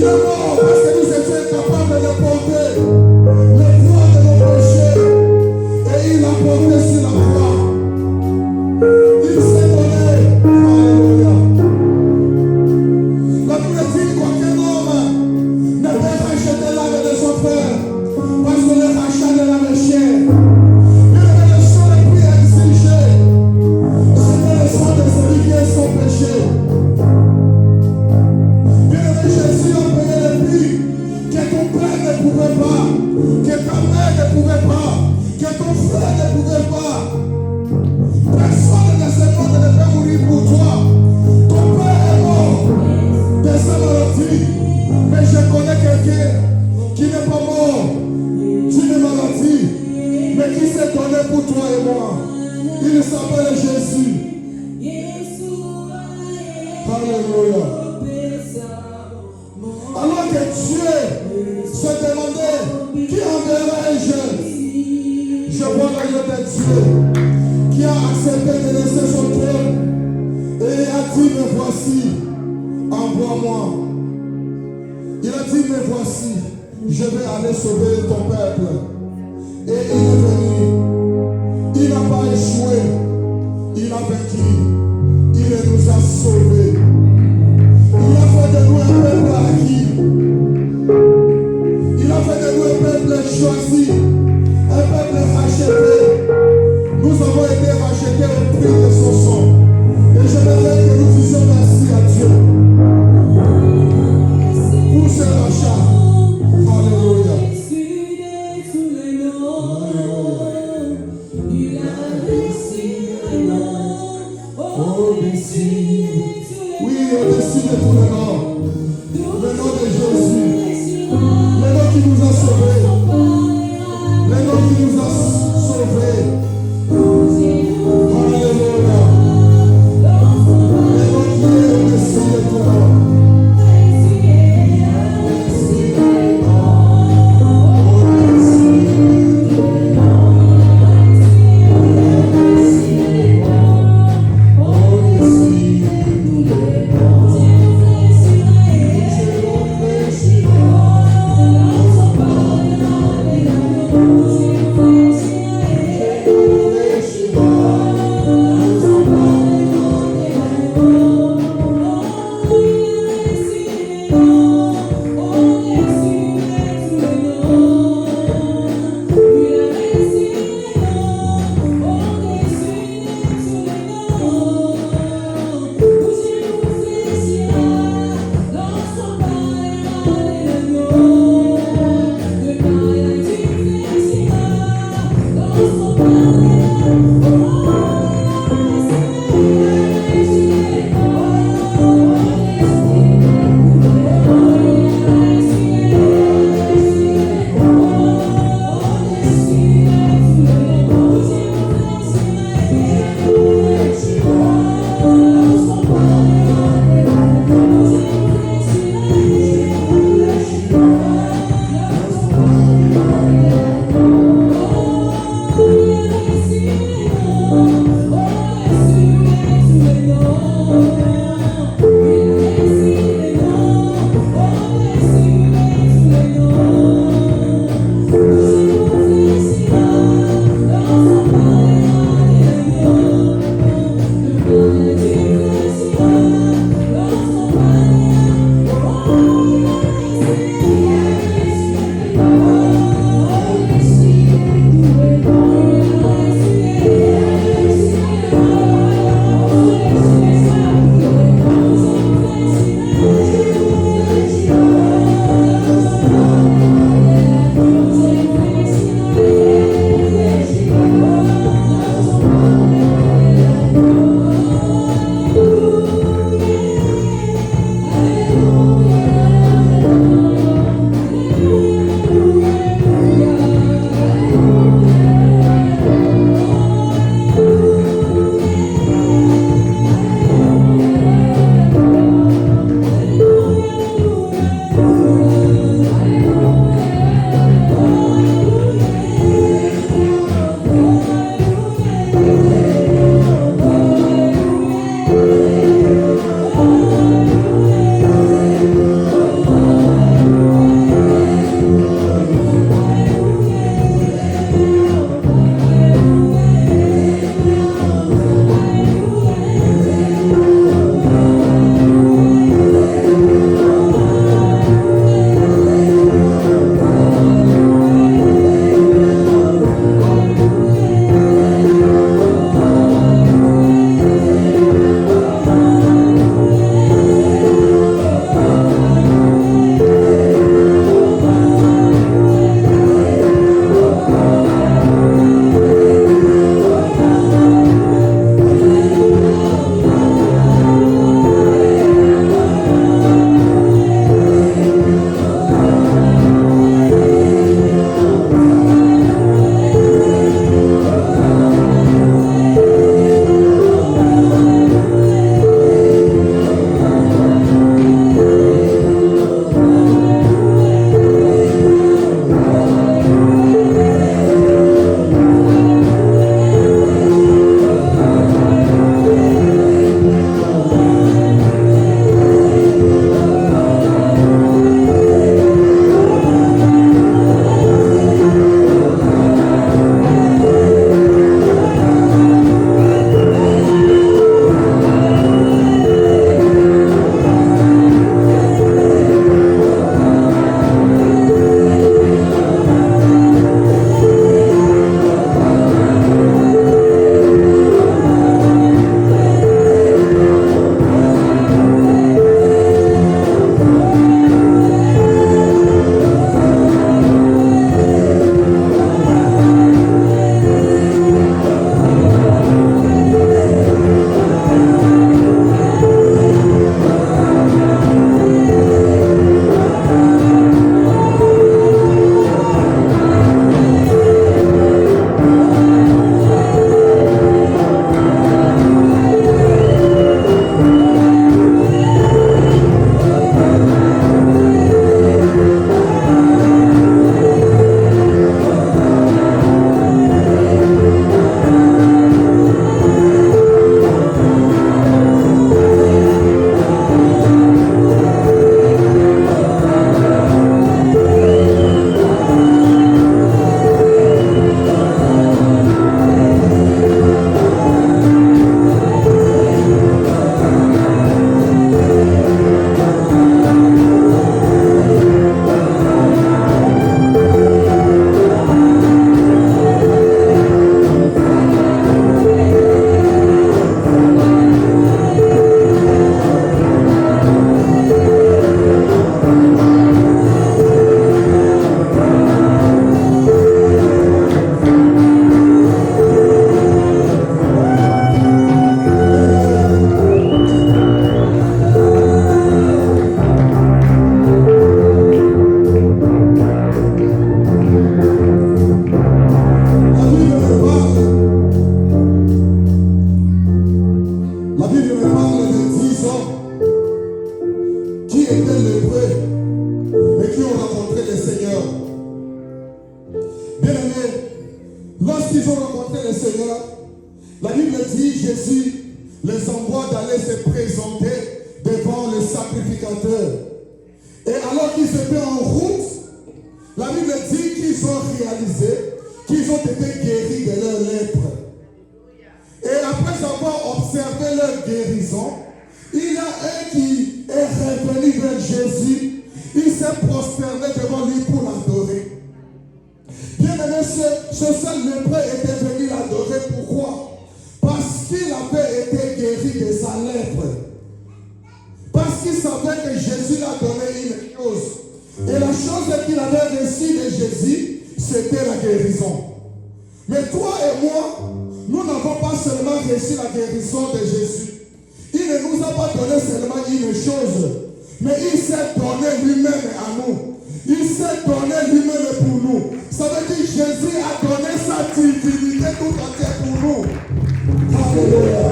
est mort parce que nous étions incapables de porter le poids de nos péchés. Et il a porté sur la croix. Il s'est donné. Alléluia. La Bible dit qu'aucun homme ne peut racheter l'âme de son frère parce que le rachat de l'âme est cher. Mais le sang le plus exigé, c'était le sang de celui qui est sans péché. Bien-aimé, Jésus a payé le prix que ton père ne pouvait pas, que ta mère ne pouvait pas, que ton frère ne pouvait pas. Personne de ce monde ne peut mourir pour toi. Ton père est mort de sa maladie. Mais je connais quelqu'un qui n'est pas mort d'une maladie, mais qui s'est donné pour toi et moi. Il s'appelle Jésus. Alléluia. Alors que Dieu se demandait qui enverrai-je, je vois l'agneau de Dieu qui a accepté de laisser son trône et a dit, me voici, envoie-moi. Il a dit, me voici, je vais aller sauver ton peuple. Et il est venu. Il n'a pas échoué. Il a vaincu. Il nous a sauvés. Il a fait de nous un peuple acquis. Il a fait de nous un peuple choisi. Un peuple racheté. Nous avons été rachetés au prix de son sang. Et je voudrais que nous disions merci à Dieu pour ce rachat. Alléluia. lépreux, mais qui ont rencontré le Seigneur. Bien aimé, lorsqu'ils ont rencontré le Seigneur, la Bible dit Jésus les envoie d'aller se présenter devant le sacrificateur. Et alors qu'ils étaient en route, la Bible dit qu'ils ont réalisé qu'ils ont été guéris de leur lèpre. Et après avoir observé leur guérison, il y a un qui est revenu vers Jésus. Il s'est prosterné devant lui pour l'adorer. Bien aimé, ce seul lépreux était venu l'adorer. Pourquoi? Parce qu'il avait été guéri de sa lèpre. Parce qu'il savait que Jésus lui a donné une chose. Et la chose qu'il avait reçue de Jésus, c'était la guérison. Mais toi et moi, nous n'avons pas seulement reçu la guérison de Jésus. Il ne nous a pas donné seulement une chose, mais il s'est donné lui-même à nous. Il s'est donné lui-même pour nous. Ça veut dire que Jésus a donné sa divinité tout entière pour nous. Alléluia.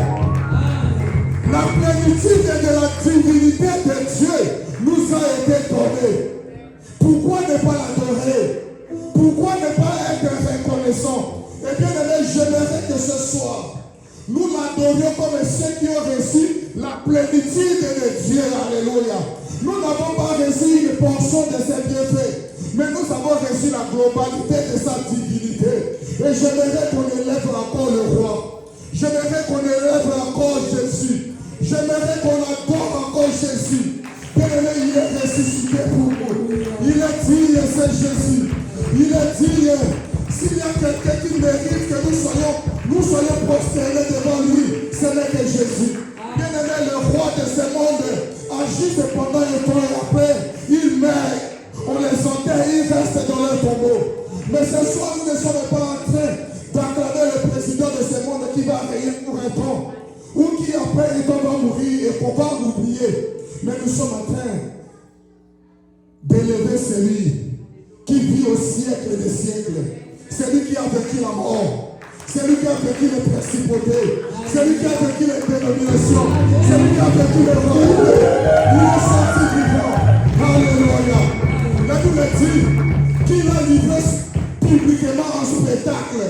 La plénitude de la divinité de Dieu nous a été donnée. Pourquoi ne pas l'adorer? Pourquoi ne pas être reconnaissant? Eh bien, j'aimerais que ce soir, nous l'adorions comme ceux qui ont reçu la plénitude de Dieu. Alléluia. Nous n'avons pas reçu une portion de ses bienfaits, mais nous avons reçu la globalité de sa divinité. Et j'aimerais qu'on élève encore le roi. J'aimerais qu'on élève encore Jésus. J'aimerais qu'on adore encore Jésus. Bien-aimé, il est ressuscité pour nous. Il est digne, c'est Jésus. Il est digne. S'il y a quelqu'un qui mérite que nous soyons prosternés devant lui, ce n'est que Jésus. Bien-aimé, le roi de ce monde agit cependant un temps et après, il meurt. On les enterre, ils restent dans leur tombeau. Mais ce soir, nous ne sommes pas en train d'acclamer le président de ce monde qui va régner pour un temps, ou qui après un temps va mourir et qu'on va l'oublier. Mais nous sommes en train d'élever celui qui vit au siècle des siècles. Celui qui a vécu la mort. Celui qui a vécu les principautés. Celui qui a vécu les dénominations. Celui qui a vécu les royautés. Il est sorti vivant. Alléluia. La Bible dit qu'il a livré publiquement un spectacle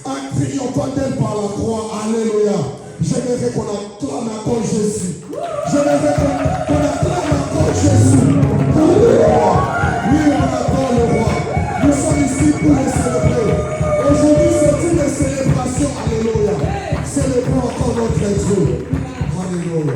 en triomphant d'elle par la croix. Alléluia. J'aimerais qu'on acclame encore Jésus. J'aimerais qu'on acclame encore Jésus. Alléluia. Oui, on adore le roi. Nous sommes ici pour le célébrer. Aujourd'hui, c'est une célébration. Alléluia. Célébrons encore notre Dieu. Alléluia.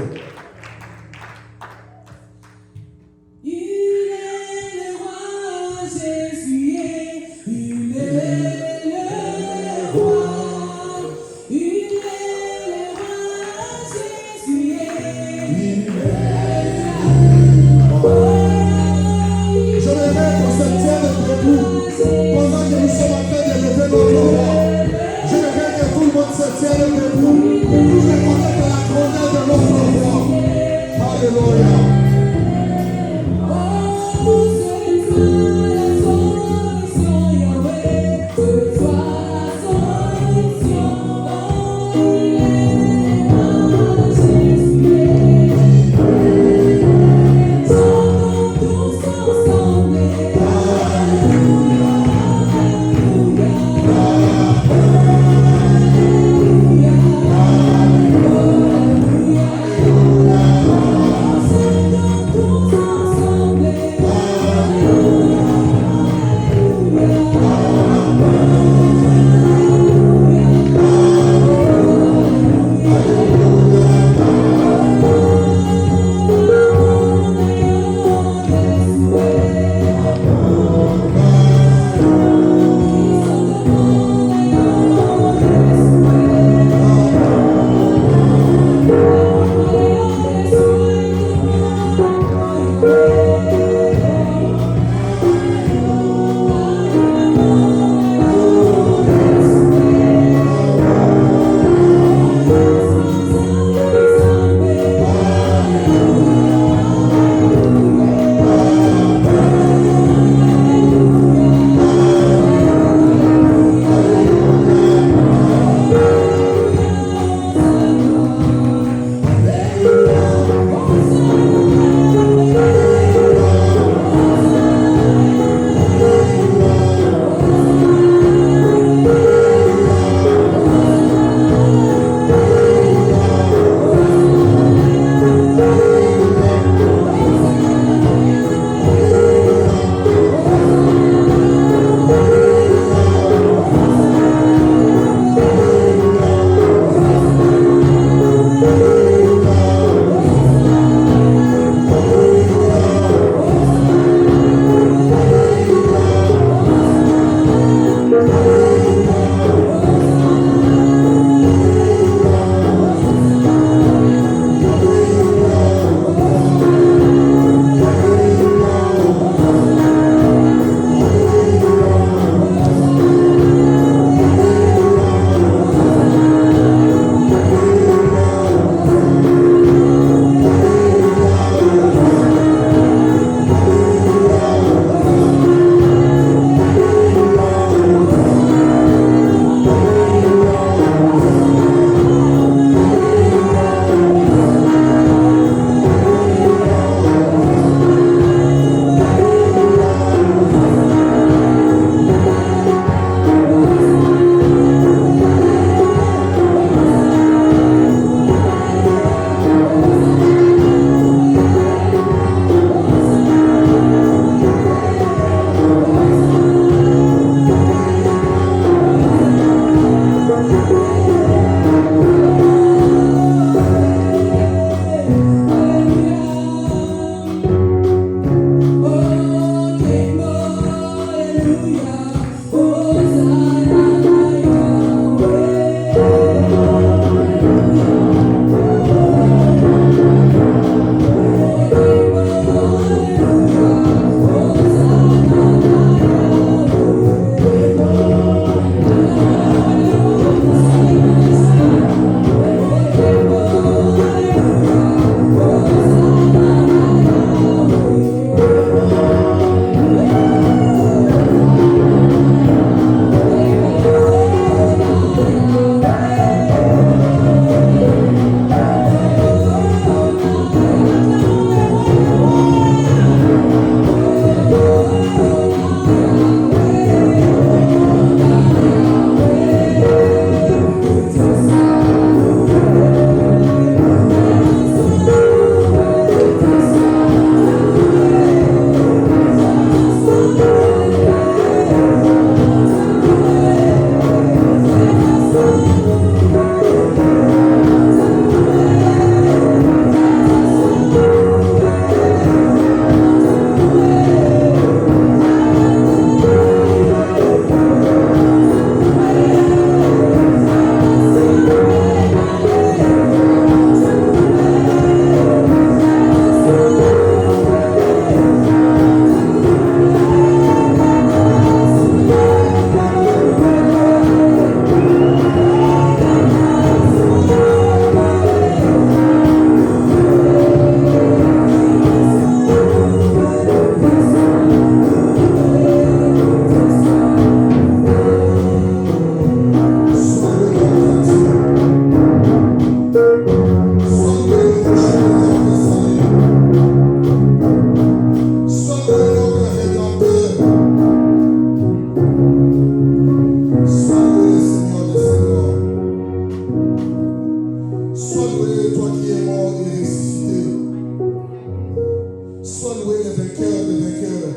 vainqueur des vainqueurs.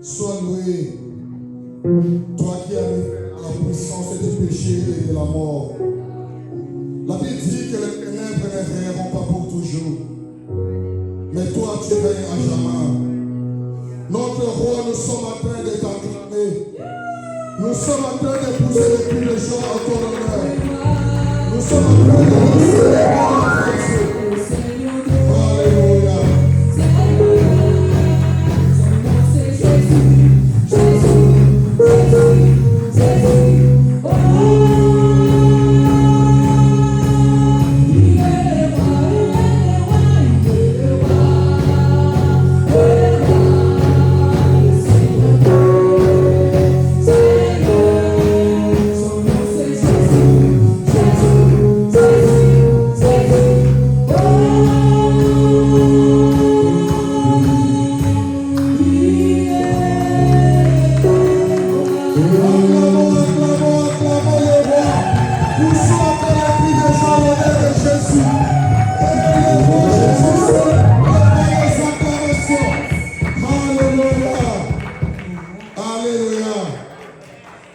Sois loué, toi qui as la puissance du péché et de la mort. La Bible dit que les ténèbres ne régneront pas pour toujours. Mais toi, tu règnes à jamais. Notre roi, nous sommes en train de t'acclamer. Nous sommes en train de pousser les cris de joie à ton honneur. Nous sommes en train de lancer les bras de Dieu. Alléluia.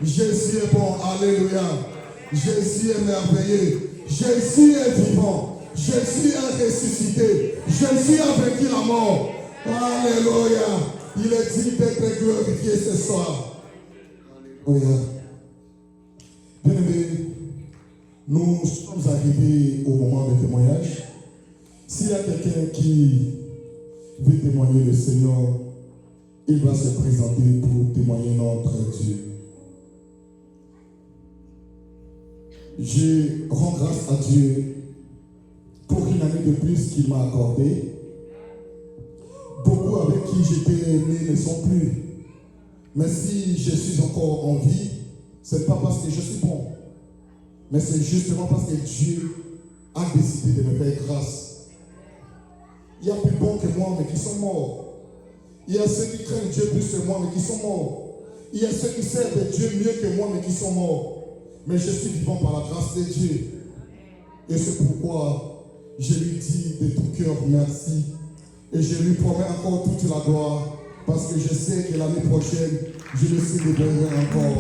Jésus est bon, alléluia. Jésus est merveilleux. Jésus est vivant. Jésus est ressuscité. Jésus a vaincu la mort. Alléluia. Il est dit d'être glorifié ce soir. Alléluia. Bien-aimés, nous sommes arrivés au moment des témoignages. S'il y a quelqu'un qui veut témoigner le Seigneur, il va se présenter pour témoigner notre Dieu. Je rends grâce à Dieu pour une année de plus qu'il m'a accordé. Beaucoup avec qui j'étais né ne sont plus. Mais si je suis encore en vie, ce n'est pas parce que je suis bon, mais c'est justement parce que Dieu a décidé de me faire grâce. Il y a plus bons que moi, mais qui sont morts. Il y a ceux qui craignent Dieu plus que moi, mais qui sont morts. Il y a ceux qui servent Dieu mieux que moi, mais qui sont morts. Mais je suis vivant par la grâce de Dieu. Et c'est pourquoi je lui dis de tout cœur merci. Et je lui promets encore toute la gloire. Parce que je sais que l'année prochaine, je le célébrerai encore.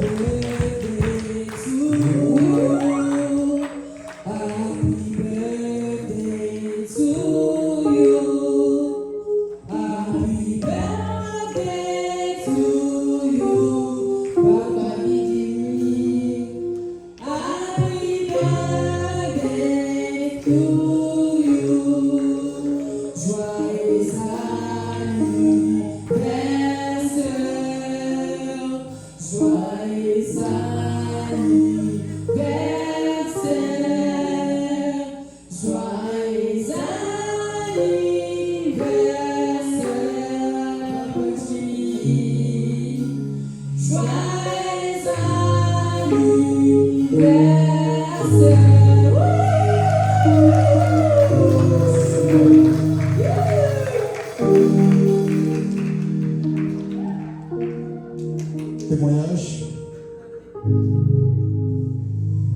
Témoignage.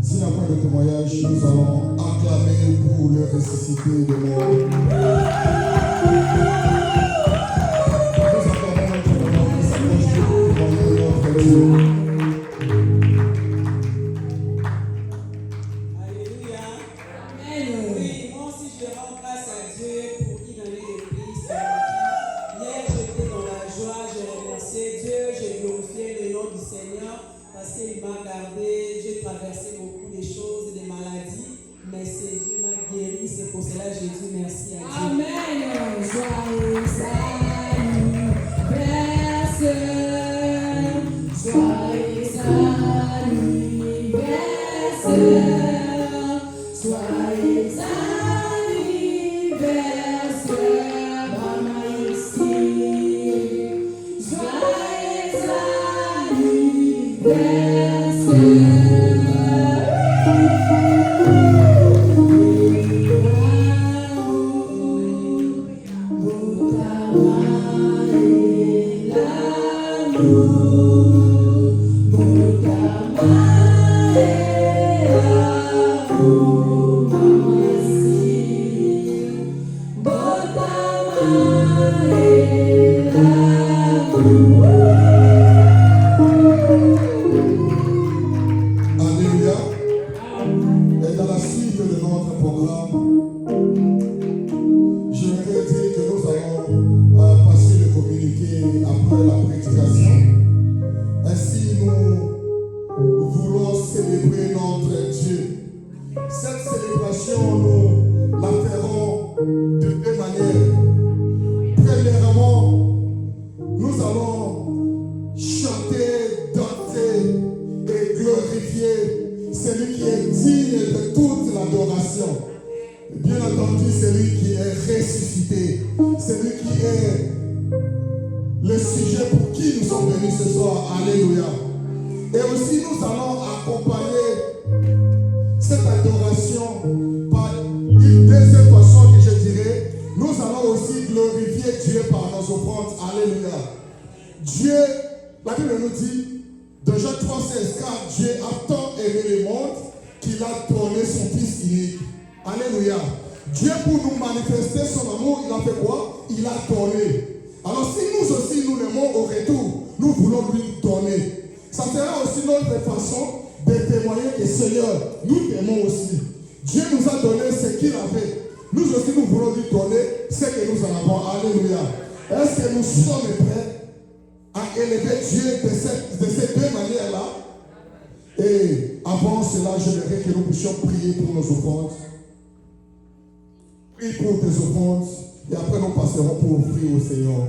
S'il n'y a pas de témoignage, nous allons acclamer pour le ressusciter de mort. Nous acclamons notre moment qui s'approche pour témoigner notre Dieu. Alléluia. Amen. Oui, moi aussi je rends grâce à Dieu pour une année de plus. Hier j'étais dans la joie, j'ai remercié Dieu, j'ai glorifié le nom du Seigneur parce qu'il m'a gardé, j'ai traversé beaucoup de choses, des maladies, mais c'est Dieu m'a guéri, c'est pour cela que j'ai dit merci à Dieu. Amen. Joyeux anniversaire, joyeux anniversaire, joyeux anniversaire, maman ici, joyeux anniversaire. Bota le sujet pour qui nous sommes venus ce soir. Alléluia. Et aussi nous allons accompagner cette adoration par une deuxième façon que je dirais. Nous allons aussi glorifier Dieu par nos offrandes. Alléluia. Dieu, la Bible nous dit, dans Jean 3,16, car Dieu a tant aimé le monde qu'il a donné son Fils unique. Alléluia. Dieu, pour nous manifester son amour, il a fait quoi? Il a donné. Alors si nous aussi nous l'aimons au retour, nous voulons lui donner. Ça sera aussi notre façon de témoigner que Seigneur, nous t'aimons aussi. Dieu nous a donné ce qu'il avait. Nous aussi nous voulons lui donner ce que nous en avons. Alléluia. Est-ce que nous sommes prêts à élever Dieu de ces deux manières-là? Et avant cela, j'aimerais que nous puissions prier pour nos offrandes. Prie pour tes offrandes. Et après nous passerons pour offrir au Seigneur.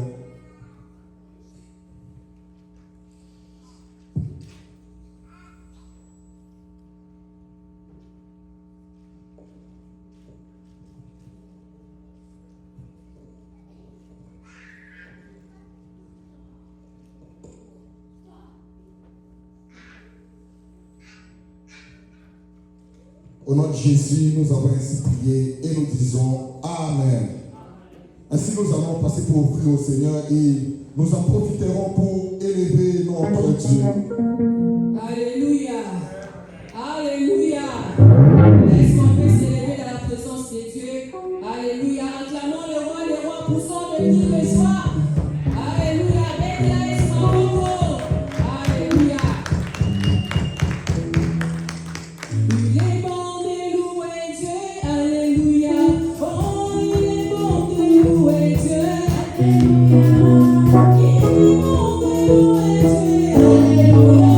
Au nom de Jésus, nous avons ainsi prié et nous disons Amen. Ainsi, nous allons passer pour offrir au Seigneur et nous en profiterons pour élever notre Dieu. Alléluia. Alléluia. Est-ce qu'on peut s'élever dans la présence de Dieu? Alléluia. Acclamons le roi des rois pour son de ce soir. Alléluia. Alléluia. Il est bon de louer Dieu. Alléluia. Oh, il est bon de louer Dieu. Alléluia. Il est bon de louer Dieu. Alléluia.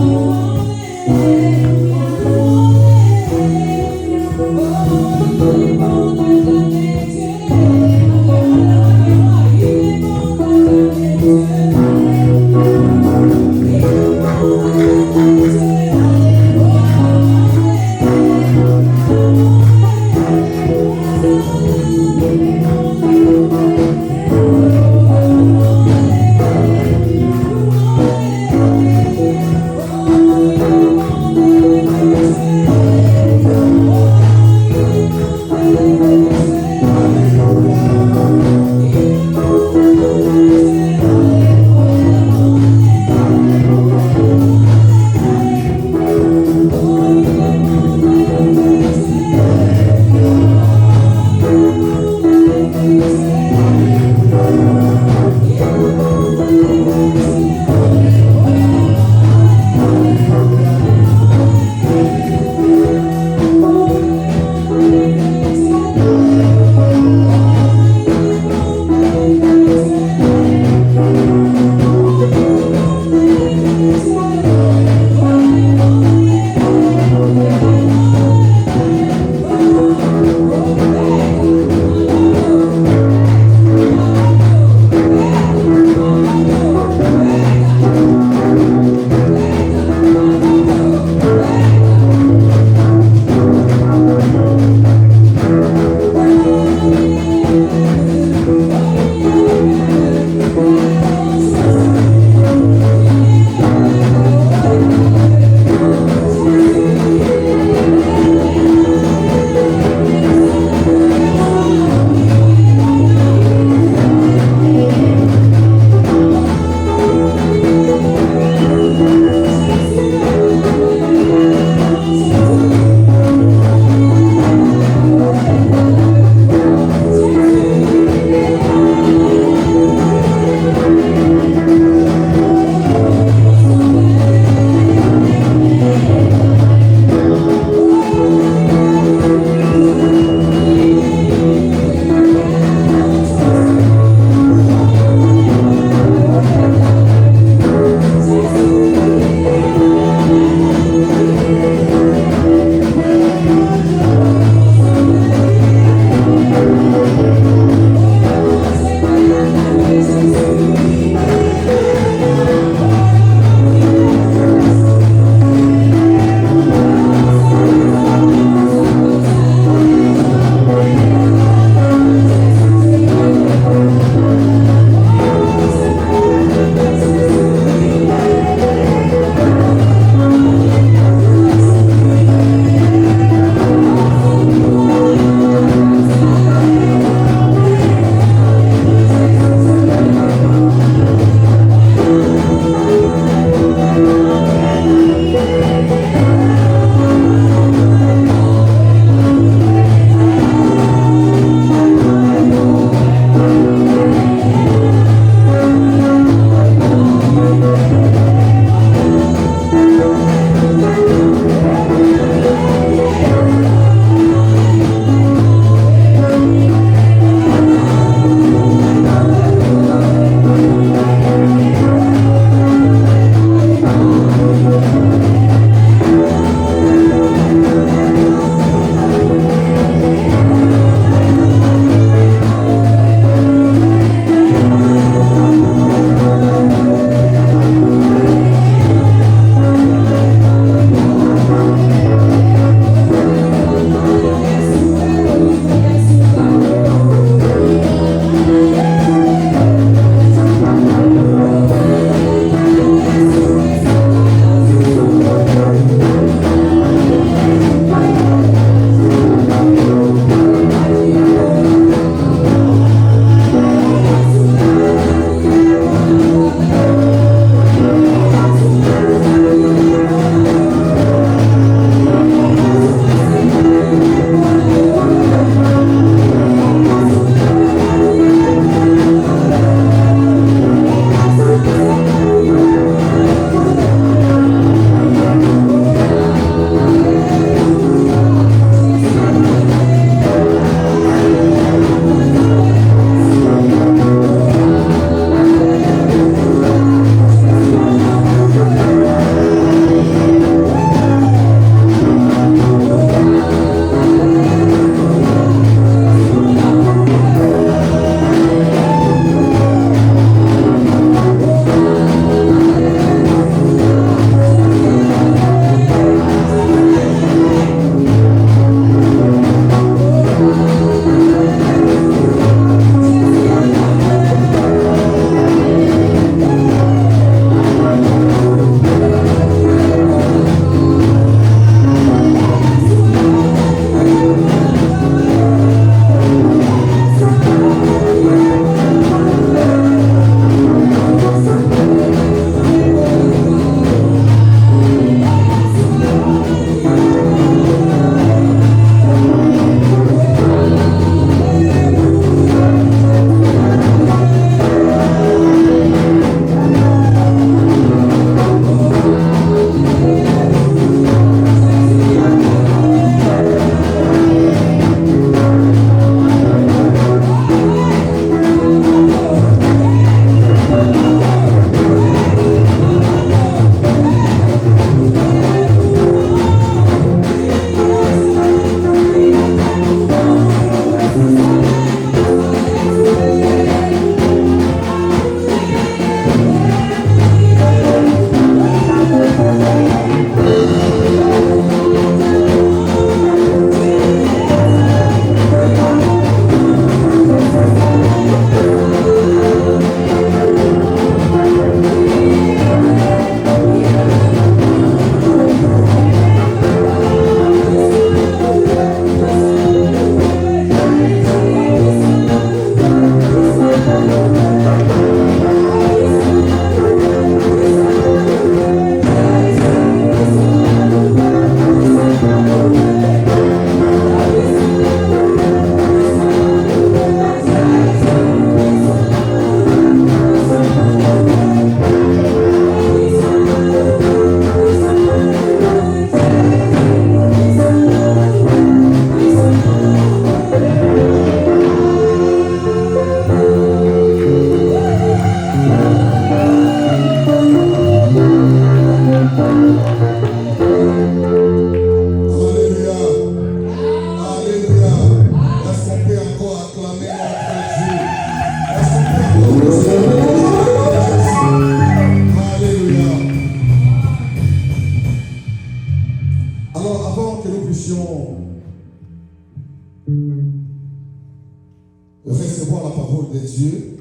Dieu,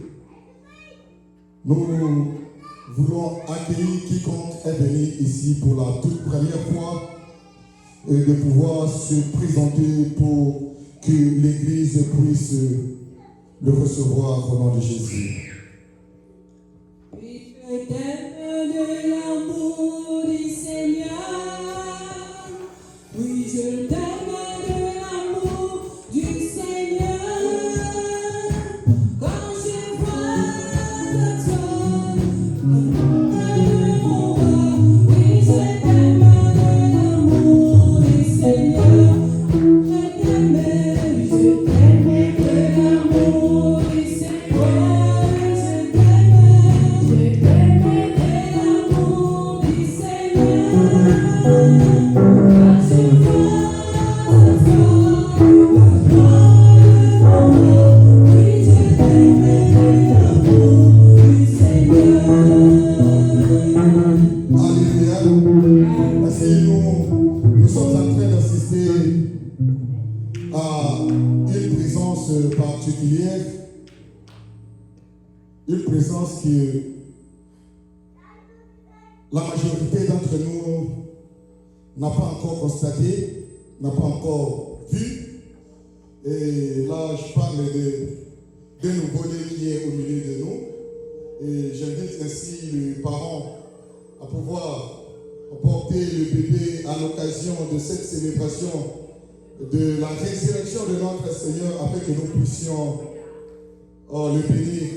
nous voulons accueillir quiconque est venu ici pour la toute première fois et de pouvoir se présenter pour que l'Église puisse le recevoir au nom de Jésus. Oui, je t'aime de l'amour du Seigneur. Oui, je t'aime de l'amour du Seigneur. Quand je vois ta toi, de mon roi. Oui, je t'aime de l'amour du Seigneur. Je t'aime de l'amour du Seigneur. Je t'aime de l'amour du Seigneur. Quand je vois ta foi, la gloire de mon roi. Oui, je t'aime de l'amour du Seigneur. Alléluia. Ainsi, nous sommes en train d'assister à une présence particulière, une présence que la majorité d'entre nous n'a pas encore constatée, n'a pas encore vu. Et là, je parle d'un nouveau-né qui est au milieu de nous. Et j'invite ainsi les parents à pouvoir porter le bébé à l'occasion de cette célébration de la résurrection de notre Seigneur, afin que nous puissions le bénir.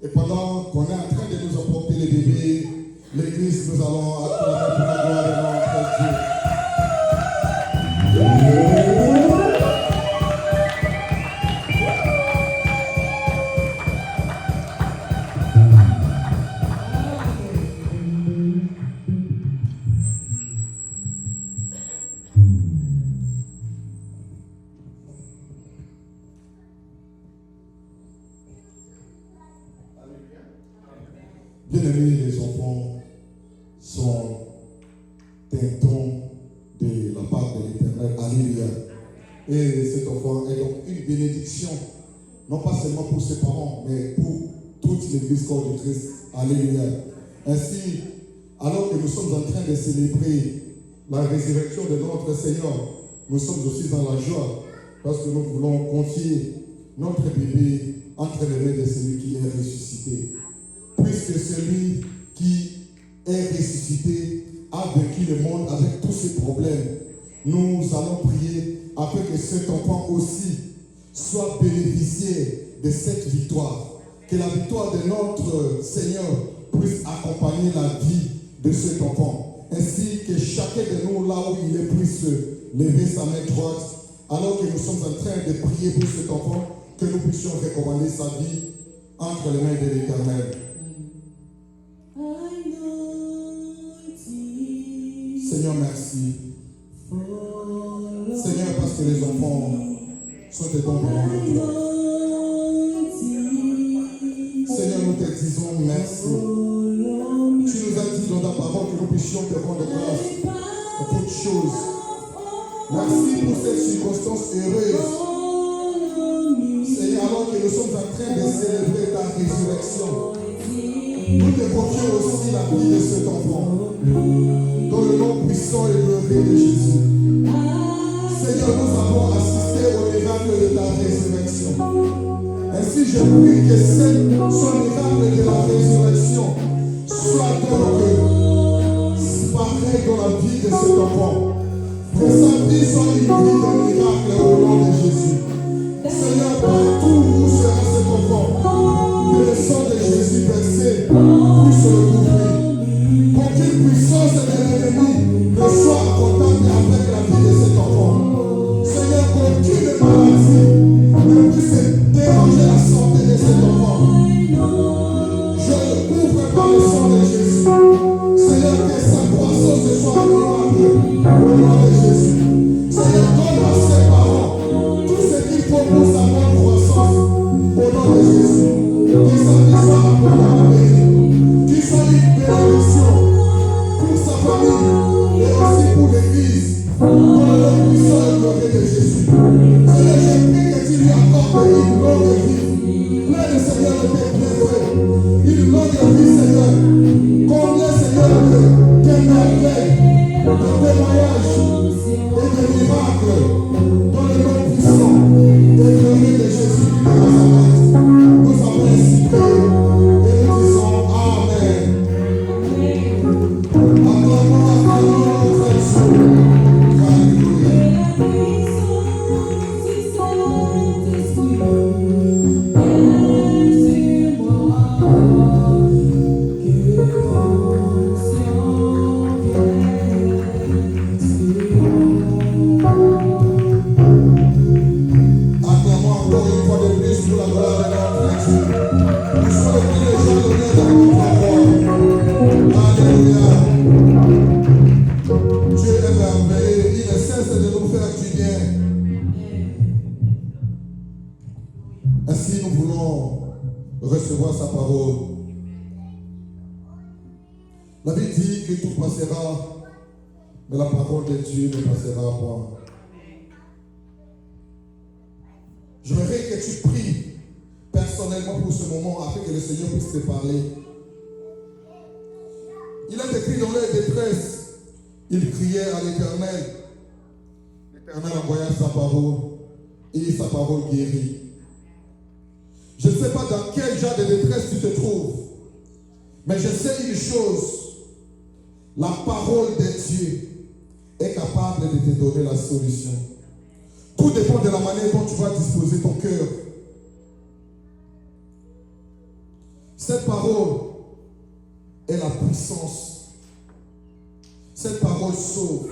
Et pendant qu'on est en train de nous apporter le bébé, l'Église, nous allons acclamer pour la gloire de notre Dieu. Bien-aimés, les enfants sont un don de la part de l'Éternel. Alléluia. Et cet enfant est donc une bénédiction, non pas seulement pour ses parents, mais pour toute l'Église corps de Christ. Alléluia. Ainsi, alors que nous sommes en train de célébrer la résurrection de notre Seigneur, nous sommes aussi dans la joie, parce que nous voulons confier notre bébé entre les mains de celui qui est ressuscité. Puisque celui qui est ressuscité a vaincu le monde avec tous ses problèmes, nous allons prier afin que cet enfant aussi soit bénéficiaire de cette victoire. Que la victoire de notre Seigneur puisse accompagner la vie de cet enfant. Ainsi que chacun de nous, là où il est, puisse lever sa main droite, alors que nous sommes en train de prier pour cet enfant, que nous puissions recommander sa vie entre les mains de l'Éternel. Seigneur, merci. Seigneur, parce que les enfants sont des dons de toi. Seigneur, nous te disons merci. Tu nous as dit dans ta parole que nous puissions te rendre grâce pour toutes choses. Merci pour cette circonstance heureuse. Seigneur, alors que nous sommes en train de célébrer ta résurrection, nous te confions aussi la vie de cet enfant. Dans le nom puissant et glorieux de Jésus. Seigneur, nous avons assisté au miracle de ta résurrection. Ainsi, je prie que ce miracle de la résurrection soit donc pareil dans la vie de cet enfant. Que sa vie soit une vie de miracle au nom de Jésus. Seigneur, partout où sera cet enfant, que le sang de Jésus versé puisse le couvrir. Qu'aucune puissance de l'ennemi ne soit contente avec la vie de cet enfant. Seigneur, qu'aucune maladie ne puisse déranger la santé de cet enfant. Je le couvre par le sang de Jésus. Seigneur, que sa croissance soit un miracle au nom de Jésus. Seigneur, miracles dans le nom puissant et glorieux de Jésus de Nazareth. Nous avons ainsi prié et nous disons Amen. Acclamons notre Dieu. Alléluia. Acclamons encore une fois de plus pour la gloire de notre Dieu. Nous sommes privilégiés d'honneur de notre parole. Alléluia. Dieu est merveilleux. Il ne cesse de nous faire du bien. Ainsi, nous voulons recevoir sa parole. La Bible dit que tout passera, mais la parole de Dieu ne passera point. J'aimerais que tu pries personnellement pour ce moment afin que le Seigneur puisse te parler. Il est écrit dans leur détresse, ils criaient à l'Éternel. L'Éternel envoya sa parole et sa parole guérit. Je ne sais pas dans quel genre de détresse tu te trouves, mais je sais une chose. La parole de Dieu est capable de te donner la solution. Tout dépend de la manière dont tu vas disposer ton cœur. Cette parole est la puissance. Cette parole sauve.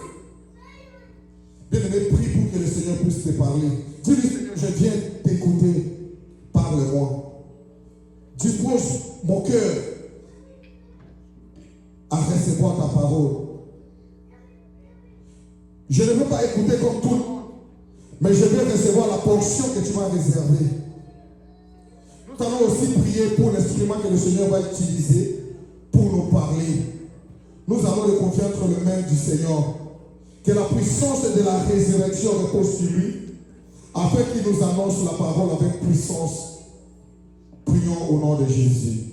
Bien-aimé, prie pour que le Seigneur puisse te parler. Dis-lui, Seigneur, je viens t'écouter. Parle-moi. Dispose mon cœur à recevoir ta parole. Je ne veux pas écouter comme tout le monde, mais je veux recevoir la portion que tu m'as réservée. Nous allons aussi prier pour l'instrument que le Seigneur va utiliser pour nous parler. Nous allons le confier entre les mains du Seigneur. Que la puissance de la résurrection repose sur lui, afin qu'il nous annonce la parole avec puissance. Prions au nom de Jésus.